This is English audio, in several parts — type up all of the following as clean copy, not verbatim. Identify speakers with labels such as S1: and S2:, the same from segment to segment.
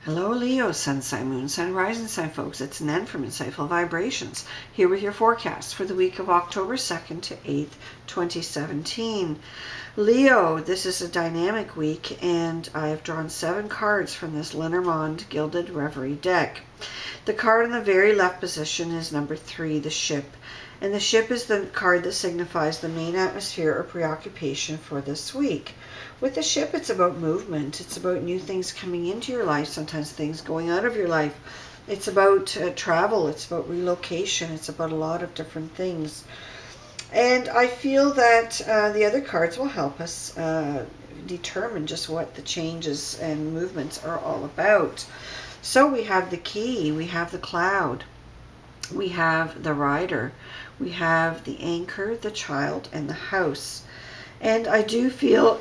S1: Hello Leo, Sun Sign, Moon Sign, Rising Sign folks. It's Nan from Insightful Vibrations, here with your forecast for the week of October 2nd to 8th, 2017. Leo, this is a dynamic week, and I have drawn 7 cards from this Lenormand Gilded Reverie deck. The card in the very left position is number 3, the ship. And the ship is the card that signifies the main atmosphere or preoccupation for this week. With the ship, it's about movement. It's about new things coming into your life, sometimes things going out of your life. It's about travel. It's about relocation. It's about a lot of different things. And I feel that the other cards will help us determine just what the changes and movements are all about. So we have the key, we have the cloud, we have the rider, we have the anchor, the child, and the house. And I do feel,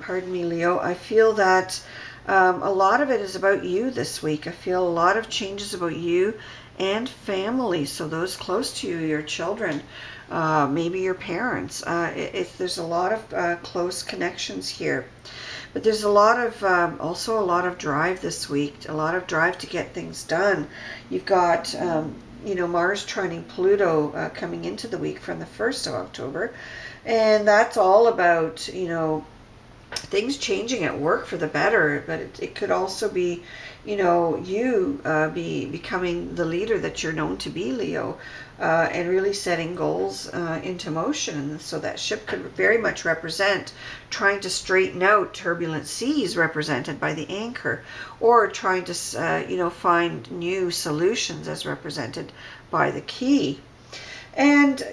S1: pardon me, Leo, I feel that a lot of it is about you this week. I feel a lot of changes about you and family. So those close to you, your children, maybe your parents. There's a lot of close connections here. But there's a lot of, also a lot of drive this week, a lot of drive to get things done. You've got, Mars trining Pluto coming into the week from the 1st of October. And that's all about, things changing at work for the better. But it could also be, you becoming the leader that you're known to be, Leo, and really setting goals into motion. And so that ship could very much represent trying to straighten out turbulent seas represented by the anchor, or trying to, find new solutions as represented by the key. And,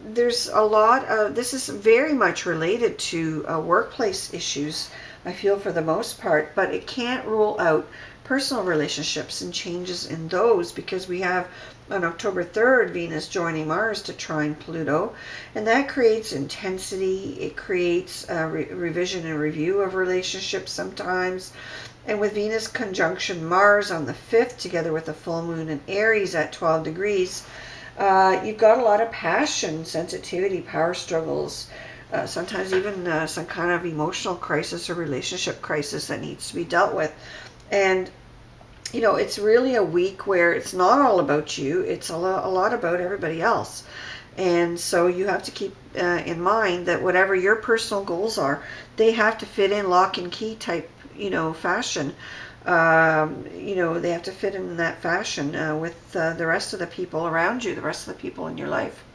S1: there's a lot of, this is very much related to workplace issues, I feel, for the most part, but it can't rule out personal relationships and changes in those, because we have on October 3rd Venus joining Mars to trine Pluto, and that creates intensity. It creates a revision and review of relationships sometimes. And with Venus conjunction Mars on the 5th, together with the full moon in Aries at 12 degrees, you've got a lot of passion, sensitivity, power struggles, sometimes even some kind of emotional crisis or relationship crisis that needs to be dealt with. And, it's really a week where it's not all about you. It's a lot about everybody else. And so you have to keep in mind that whatever your personal goals are, they have to fit in lock and key type, fashion. They have to fit in that fashion with the rest of the people around you, the rest of the people in your life.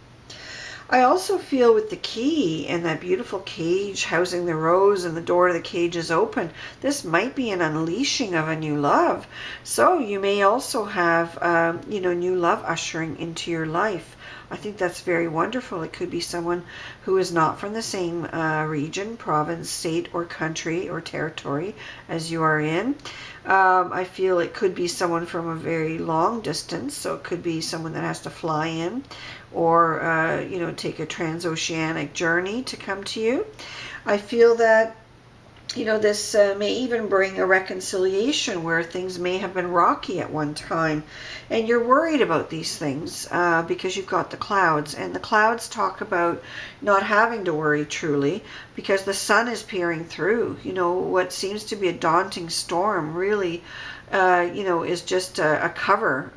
S1: I also feel with the key and that beautiful cage housing the rose, and the door of the cage is open, this might be an unleashing of a new love. So you may also have, new love ushering into your life. I think that's very wonderful. It could be someone who is not from the same region, province, state, or country or territory as you are in. I feel it could be someone from a very long distance, so it could be someone that has to fly in or, take a transoceanic journey to come to you. I feel that this may even bring a reconciliation where things may have been rocky at one time, and you're worried about these things because you've got the clouds, and the clouds talk about not having to worry truly, because the sun is peering through. What seems to be a daunting storm really is just a cover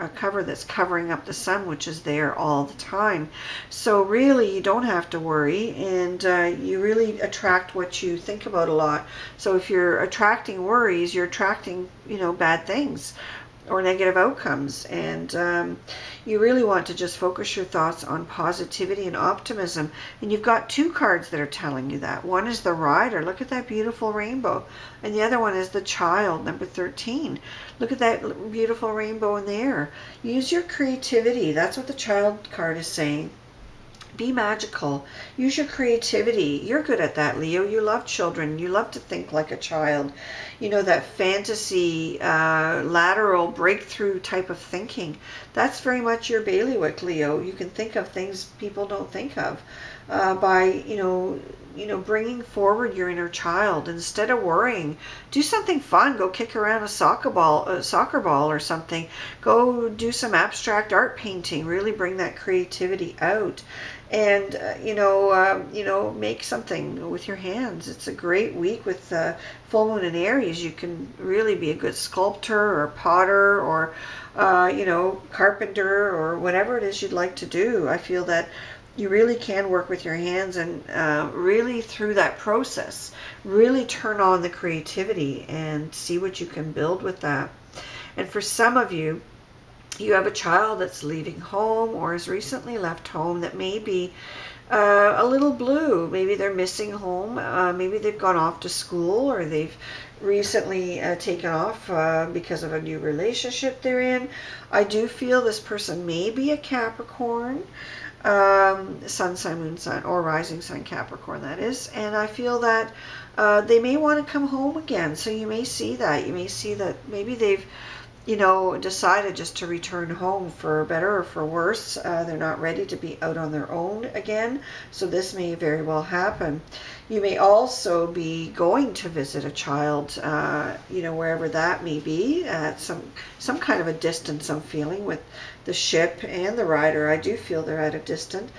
S1: that's covering up the sun, which is there all the time. So really you don't have to worry, and you really attract what you think about a lot. So if you're attracting worries, you're attracting, bad things or negative outcomes. And you really want to just focus your thoughts on positivity and optimism. And you've got 2 cards that are telling you that. One is the rider. Look at that beautiful rainbow. And the other one is the child, number 13. Look at that beautiful rainbow in the air. Use your creativity. That's what the child card is saying. Be magical. Use your creativity. You're good at that, Leo. You love children. You love to think like a child. That fantasy, lateral breakthrough type of thinking. That's very much your bailiwick, Leo. You can think of things people don't think of. by, bringing forward your inner child. Instead of worrying, do something fun. Go kick around a soccer ball or something. Go do some abstract art painting. Really bring that creativity out, and make something with your hands. It's a great week with full moon in Aries. You can really be a good sculptor or potter or carpenter or whatever it is you'd like to do. I feel that you really can work with your hands, and really through that process, really turn on the creativity and see what you can build with that. And for some of you, you have a child that's leaving home or has recently left home that may be a little blue. Maybe they're missing home. Maybe they've gone off to school, or they've recently taken off because of a new relationship they're in. I do feel this person may be a Capricorn, sun, sun, moon, sun, or rising sun Capricorn, that is. And I feel that they may want to come home again. So you may see that. You may see that maybe they've decided just to return home, for better or for worse. They're not ready to be out on their own again. So this may very well happen. You may also be going to visit a child, wherever that may be, at some kind of a distance. I'm feeling with the ship and the rider. I do feel they're at a distant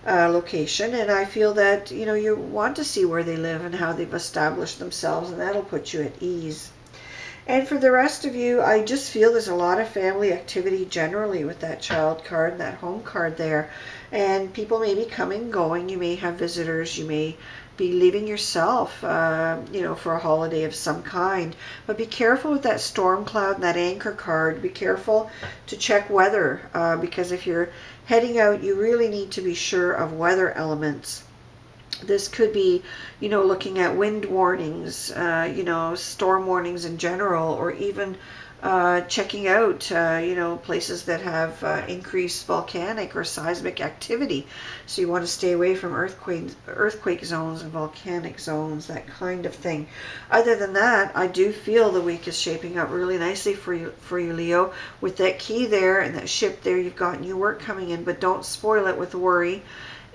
S1: location, and I feel that, you want to see where they live and how they've established themselves, and that'll put you at ease. And for the rest of you, I just feel there's a lot of family activity generally with that child card, that home card there. And people may be coming, going. You may have visitors. You may be leaving yourself, for a holiday of some kind. But be careful with that storm cloud and that anchor card. Be careful to check weather, because if you're heading out, you really need to be sure of weather elements. This could be, looking at wind warnings, storm warnings in general, or even checking out, places that have increased volcanic or seismic activity. So you want to stay away from earthquake zones and volcanic zones, that kind of thing. Other than that, I do feel the week is shaping up really nicely for you, Leo. With that key there and that ship there, you've got new work coming in, but don't spoil it with worry.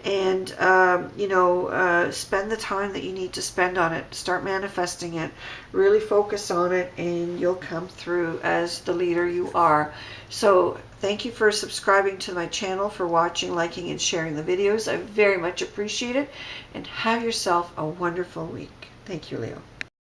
S1: And spend the time that you need to spend on it. Start manifesting it. Really focus on it, and you'll come through as the leader you are. So thank you for subscribing to my channel, for watching, liking, and sharing the videos. I very much appreciate it, and have yourself a wonderful week. Thank you, Leo.